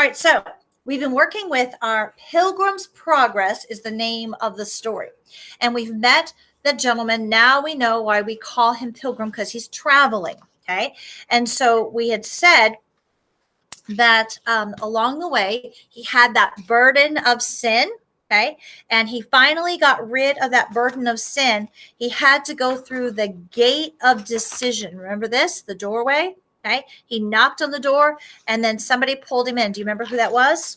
All right, so we've been working with our Pilgrim's Progress is the name of the story. And we've met the gentleman. Now we know why we call him Pilgrim, because he's traveling, okay? And so we had said that along the way, he had that burden of sin, okay? And he finally got rid of that burden of sin. He had to go through the gate of decision. Remember this, the doorway? Okay. He knocked on the door and then somebody pulled him in. Do you remember who that was?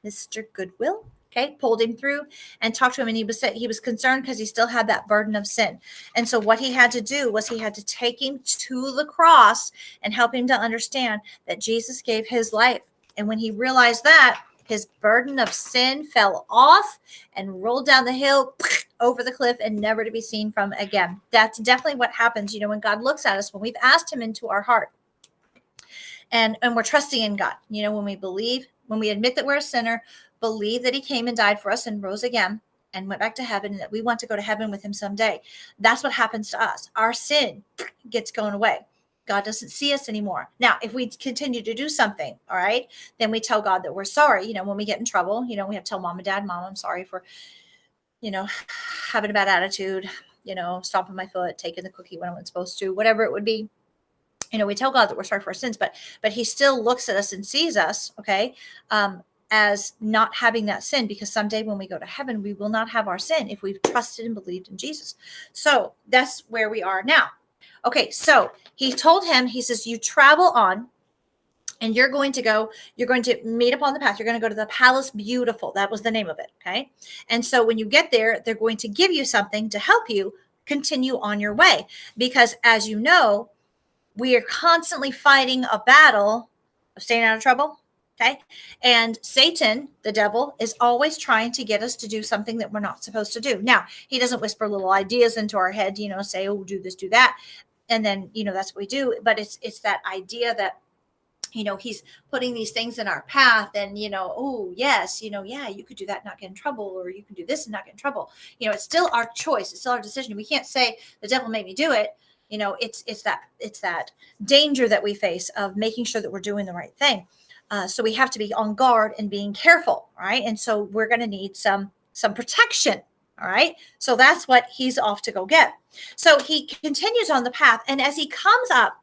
Mr. Goodwill. Okay. Pulled him through and talked to him. And he was concerned because he still had that burden of sin. And so what he had to do was he had to take him to the cross and help him to understand that Jesus gave his life. And when he realized that, his burden of sin fell off and rolled down the hill over the cliff and never to be seen from again. That's definitely what happens, when God looks at us, when we've asked him into our heart and we're trusting in God, when we believe, when we admit that we're a sinner, believe that he came and died for us and rose again and went back to heaven, and that we want to go to heaven with him someday. That's what happens to us. Our sin gets going away. God doesn't see us anymore. Now, if we continue to do something, all right, then we tell God that we're sorry. When we get in trouble, we have to tell mom and dad, Mom, I'm sorry for, having a bad attitude, stomping my foot, taking the cookie when I wasn't supposed to, whatever it would be. We tell God that we're sorry for our sins, but he still looks at us and sees us, okay, as not having that sin, because someday when we go to heaven, we will not have our sin if we've trusted and believed in Jesus. So that's where we are now. Okay, so he told him, he says, you travel on and you're going to meet up on the path. You're going to go to the Palace Beautiful. That was the name of it, okay? And so when you get there, they're going to give you something to help you continue on your way. Because as you know, we are constantly fighting a battle of staying out of trouble, okay? And Satan, the devil, is always trying to get us to do something that we're not supposed to do. Now, he doesn't whisper little ideas into our head, say, oh, do this, do that. And then, that's what we do. But it's that idea that, he's putting these things in our path and, oh, yes, yeah, you could do that and not get in trouble, or you can do this and not get in trouble. It's still our choice. It's still our decision. We can't say the devil made me do it. It's that danger that we face of making sure that we're doing the right thing. So we have to be on guard and being careful, right? And so we're going to need some protection. All right. So that's what he's off to go get. So he continues on the path. And as he comes up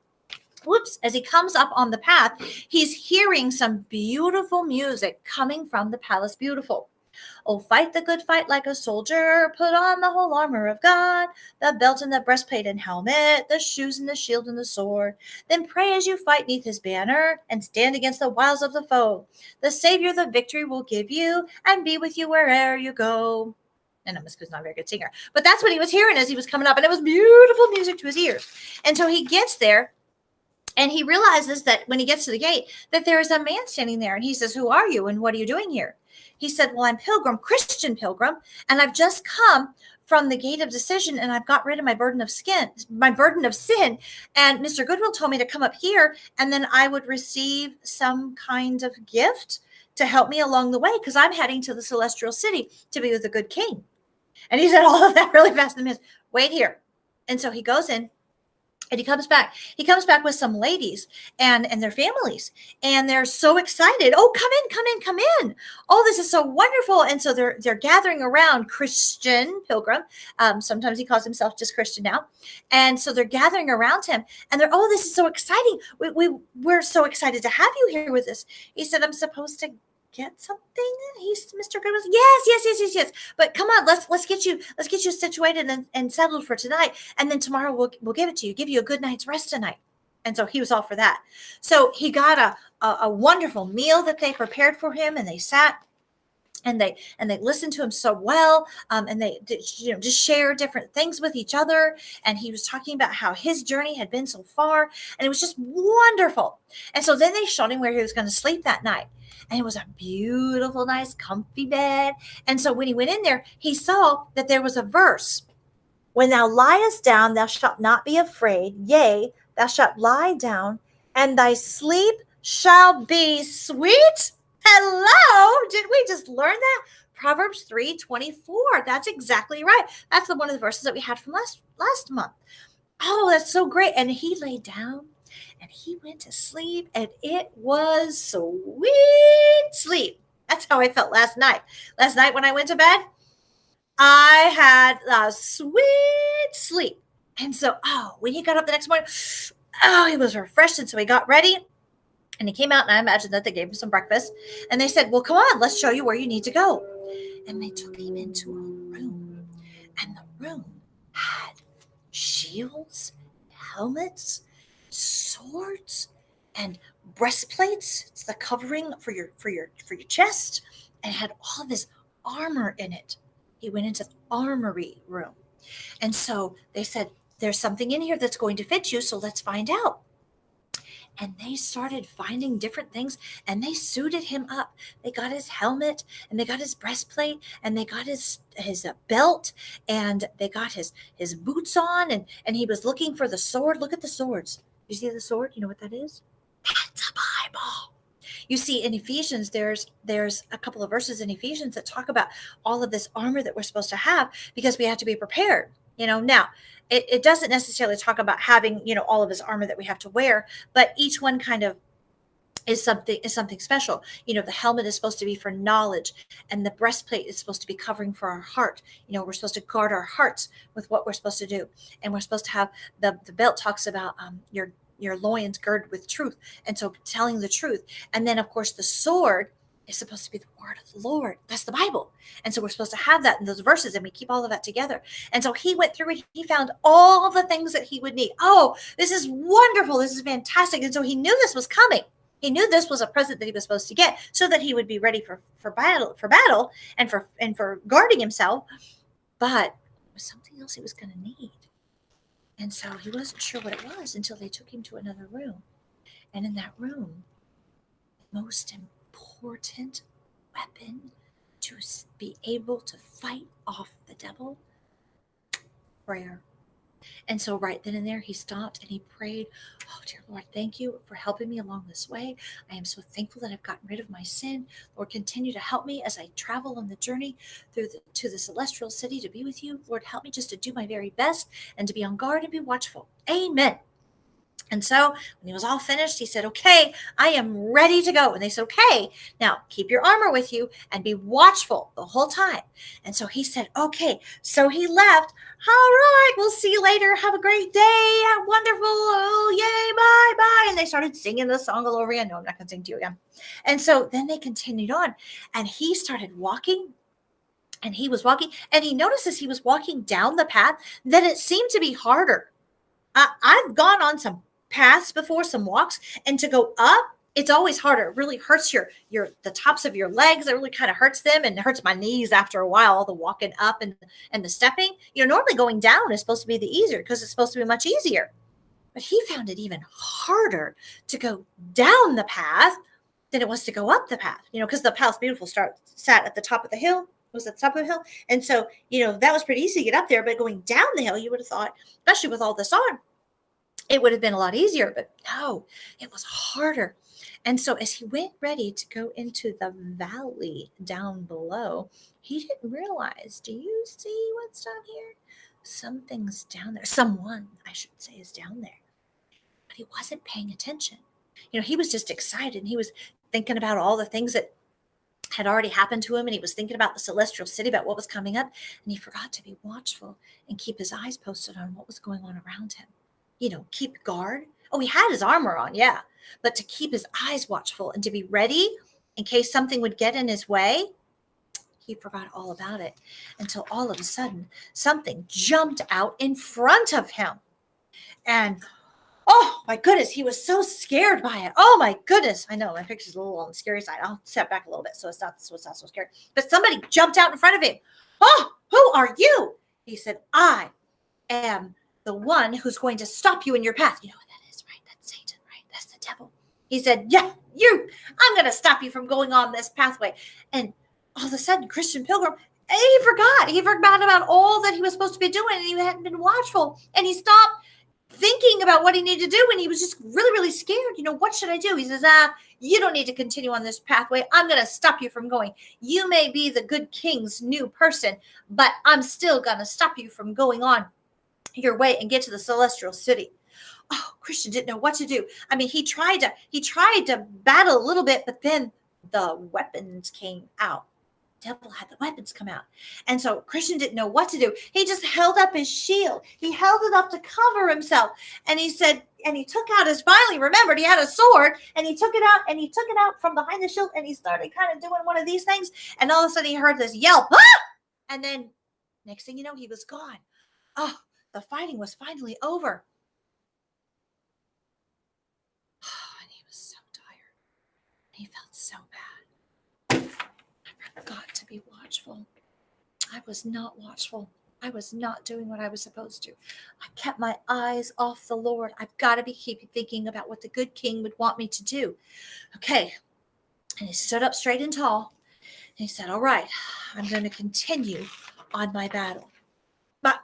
on the path, he's hearing some beautiful music coming from the Palace Beautiful. Oh, fight the good fight like a soldier, put on the whole armor of God, the belt and the breastplate and helmet, the shoes and the shield and the sword. Then pray as you fight neath his banner and stand against the wiles of the foe. The Savior the victory will give you and be with you wherever you go. And Miss not a very good singer, but that's what he was hearing as he was coming up, and it was beautiful music to his ears. And so he gets there, and he realizes that when he gets to the gate, that there is a man standing there, and he says, "Who are you, and what are you doing here?" He said, "Well, I'm Pilgrim, Christian Pilgrim, and I've just come from the gate of decision, and I've got rid of my burden of sin. And Mr. Goodwill told me to come up here, and then I would receive some kind of gift to help me along the way, because I'm heading to the celestial city to be with the good king." And he said all of that really fast. And he says, "Wait here." And so he goes in. And he comes back. He comes back with some ladies and their families, and they're so excited. "Oh, come in! Oh, this is so wonderful!" And so they're gathering around Christian Pilgrim. Sometimes he calls himself just Christian now, and so they're gathering around him, and they're, "Oh, this is so exciting! We're so excited to have you here with us." He said, "I'm supposed to get something?" Mr. Goodwin, yes. But come on, let's get you situated and settled for tonight, and then tomorrow we'll give it to you, give you a good night's rest tonight. And so he was all for that. So he got a wonderful meal that they prepared for him, and they sat and they listened to him so well, and they just share different things with each other. And he was talking about how his journey had been so far, and it was just wonderful. And so then they showed him where he was going to sleep that night. And it was a beautiful, nice, comfy bed. And so when he went in there, he saw that there was a verse. "When thou liest down, thou shalt not be afraid. Yea, thou shalt lie down, and thy sleep shall be sweet." Hello? Did we just learn that? Proverbs 3:24. That's exactly right. That's one of the verses that we had from last month. Oh, that's so great. And he lay down and he went to sleep, and it was sweet. sleep. That's how I felt last night. Last night when I went to bed, I had a sweet sleep. And so, when he got up the next morning, he was refreshed. And so he got ready and he came out, and I imagine that they gave him some breakfast. And they said, well, come on, let's show you where you need to go. And they took him into a room. And the room had shields, helmets, swords, and breastplates. It's the covering for your chest, and had all of this armor in it. He went into the armory room. And so they said, there's something in here that's going to fit you, so let's find out. And they started finding different things, and they suited him up. They got his helmet, and they got his breastplate, and they got his belt, and they got his boots on, and he was looking for the sword. Look at the swords. You see the sword? You know what that is? That's a Bible. You see, in Ephesians, there's a couple of verses in Ephesians that talk about all of this armor that we're supposed to have, because we have to be prepared. Now, it doesn't necessarily talk about having, all of his armor that we have to wear, but each one kind of is something special. The helmet is supposed to be for knowledge, and the breastplate is supposed to be covering for our heart. We're supposed to guard our hearts with what we're supposed to do. And we're supposed to have the belt talks about your loins girded with truth. And so telling the truth. And then of course the sword is supposed to be the word of the Lord. That's the Bible. And so we're supposed to have that in those verses, and we keep all of that together. And so he went through it. He found all the things that he would need. Oh, this is wonderful. This is fantastic. And so he knew this was coming. He knew this was a present that he was supposed to get, so that he would be ready for battle and for guarding himself. But it was something else he was going to need. And so he wasn't sure what it was until they took him to another room. And in that room, the most important weapon to be able to fight off the devil, prayer. And so right then and there, he stopped and he prayed, oh, dear Lord, thank you for helping me along this way. I am so thankful that I've gotten rid of my sin. Lord, continue to help me as I travel on the journey to the celestial city to be with you. Lord, help me just to do my very best and to be on guard and be watchful. Amen. And so when he was all finished, he said, okay, I am ready to go. And they said, okay, now keep your armor with you and be watchful the whole time. And so he said, okay. So he left. All right, we'll see you later. Have a great day. Wonderful. Oh, yay, bye, bye. And they started singing the song all over again. No, I'm not going to sing to you again. And so then they continued on, and he started walking. And he was walking, and he noticed as he was walking down the path that it seemed to be harder. I've gone on some paths before, some walks, and to go up, it's always harder. It really hurts the tops of your legs. It really kind of hurts them, and it hurts my knees after a while, all the walking up and the stepping. Normally going down is supposed to be the easier, because it's supposed to be much easier. But he found it even harder to go down the path than it was to go up the path, because the Palace Beautiful sat at the top of the hill. It was at the top of the hill. And so, that was pretty easy to get up there, but going down the hill, you would have thought, especially with all this on, it would have been a lot easier, but no, it was harder. And so as he went ready to go into the valley down below, he didn't realize, do you see what's down here? Something's down there. Someone, I should say, is down there. But he wasn't paying attention. He was just excited, and he was thinking about all the things that had already happened to him, and he was thinking about the celestial city, about what was coming up, and he forgot to be watchful and keep his eyes posted on what was going on around him. Keep guard. Oh, he had his armor on, yeah. But to keep his eyes watchful and to be ready in case something would get in his way, he forgot all about it, until all of a sudden something jumped out in front of him. And oh my goodness, he was so scared by it. Oh my goodness. I know my picture's a little on the scary side. I'll step back a little bit so it's not so scary. But somebody jumped out in front of him. Oh, who are you? He said, I am the one who's going to stop you in your path. You know what that is, right? That's Satan, right? That's the devil. He said, yeah, I'm going to stop you from going on this pathway. And all of a sudden, Christian Pilgrim, he forgot. He forgot about all that he was supposed to be doing, and he hadn't been watchful. And he stopped thinking about what he needed to do, and he was just really, really scared. What should I do? He says, you don't need to continue on this pathway. I'm going to stop you from going. You may be the good king's new person, but I'm still going to stop you from going on your way and get to the celestial city. Oh, Christian didn't know what to do. I mean, he tried to battle a little bit, but then the weapons came out. Devil had the weapons come out. And so Christian didn't know what to do. He just held up his shield. He held it up to cover himself. And he said, and he took out his, finally remembered he had a sword, and he took it out from behind the shield, and he started kind of doing one of these things. And all of a sudden he heard this yelp. Ah! And then next thing you know, he was gone. Oh, the fighting was finally over. Oh, and he was so tired. He felt so bad. I forgot to be watchful. I was not watchful. I was not doing what I was supposed to. I kept my eyes off the Lord. I've got to keep thinking about what the good king would want me to do. Okay. And he stood up straight and tall. And he said, all right, I'm going to continue on my battle. But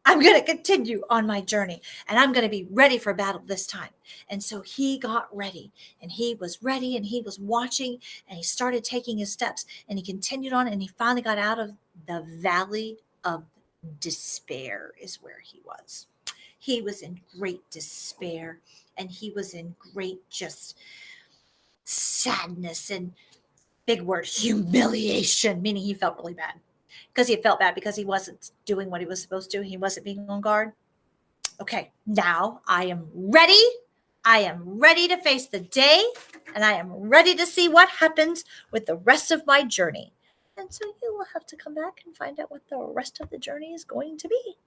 I'm going to continue on my journey, and I'm going to be ready for battle this time. And so he got ready, and he was ready, and he was watching, and he started taking his steps, and he continued on, and he finally got out of the valley of despair is where he was. He was in great despair, and he was in great just sadness and big word, humiliation, meaning he felt really bad. Because he felt bad because he wasn't doing what he was supposed to. He wasn't being on guard. Okay, now I am ready. I am ready to face the day, and I am ready to see what happens with the rest of my journey. And so you will have to come back and find out what the rest of the journey is going to be.